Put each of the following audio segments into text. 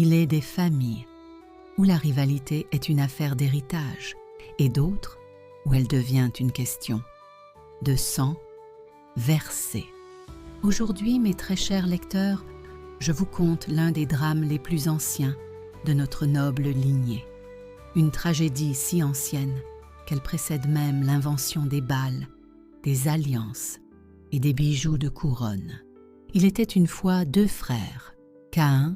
il est des familles où la rivalité est une affaire d'héritage et d'autres où elle devient une question de sang versé. Aujourd'hui, mes très chers lecteurs, je vous conte l'un des drames les plus anciens de notre noble lignée. Une tragédie si ancienne qu'elle précède même l'invention des balles, des alliances et des bijoux de couronne. Il était une fois deux frères, Caïn,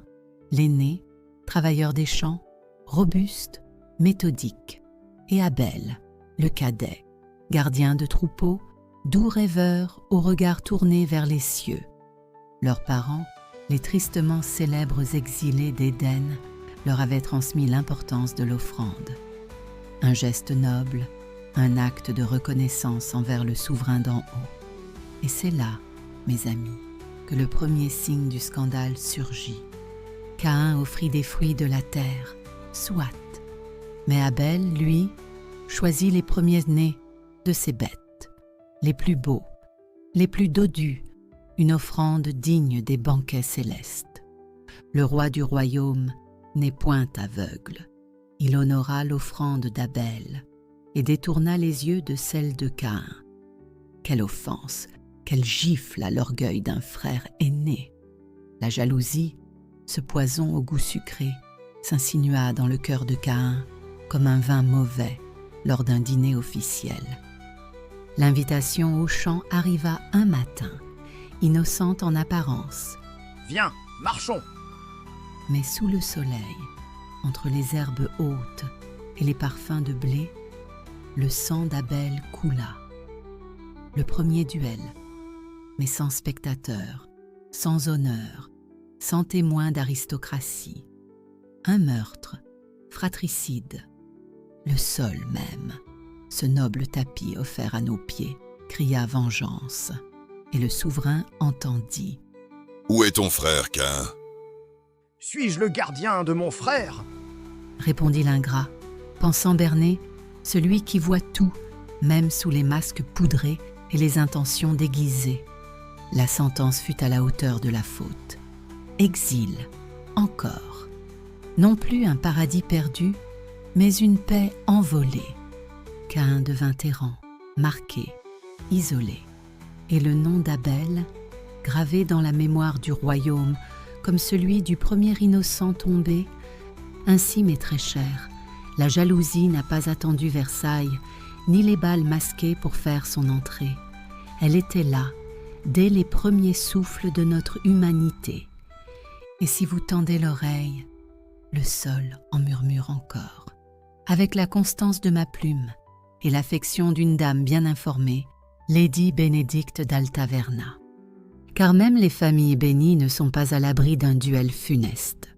l'aîné, travailleur des champs, robuste, méthodique, et Abel, le cadet, gardien de troupeaux, doux rêveur au regard tourné vers les cieux. Leurs parents, les tristement célèbres exilés d'Éden, leur avaient transmis l'importance de l'offrande. Un geste noble, un acte de reconnaissance envers le souverain d'en haut. Et c'est là, mes amis, que le premier signe du scandale surgit. Caïn offrit des fruits de la terre, soit. Mais Abel, lui, choisit les premiers-nés de ses bêtes, les plus beaux, les plus dodus, une offrande digne des banquets célestes. Le roi du royaume n'est point aveugle. Il honora l'offrande d'Abel et détourna les yeux de celle de Caïn. Quelle offense, quelle gifle à l'orgueil d'un frère aîné! La jalousie, ce poison au goût sucré, s'insinua dans le cœur de Caïn comme un vin mauvais lors d'un dîner officiel. L'invitation au chant arriva un matin, innocente en apparence. « Viens, marchons !» Mais sous le soleil, entre les herbes hautes et les parfums de blé, le sang d'Abel coula. Le premier duel, mais sans spectateurs, sans honneur, sans témoin d'aristocratie. Un meurtre, fratricide. Le sol même, ce noble tapis offert à nos pieds, cria vengeance. Et le souverain entendit. « Où est ton frère, Caïn ?» ?»« Suis-je le gardien de mon frère ?» répondit l'ingrat, pensant berner, celui qui voit tout, même sous les masques poudrés et les intentions déguisées. La sentence fut à la hauteur de la faute. Exil, encore. Non plus un paradis perdu, mais une paix envolée. Caïn devint errant, marqué, isolé. Et le nom d'Abel, gravé dans la mémoire du royaume comme celui du premier innocent tombé. Ainsi, mes très chers, la jalousie n'a pas attendu Versailles, ni les balles masquées pour faire son entrée. Elle était là, dès les premiers souffles de notre humanité. Et si vous tendez l'oreille, le sol en murmure encore. Avec la constance de ma plume et l'affection d'une dame bien informée, Lady Bénédicte d'Altaverna. Car même les familles bénies ne sont pas à l'abri d'un duel funeste.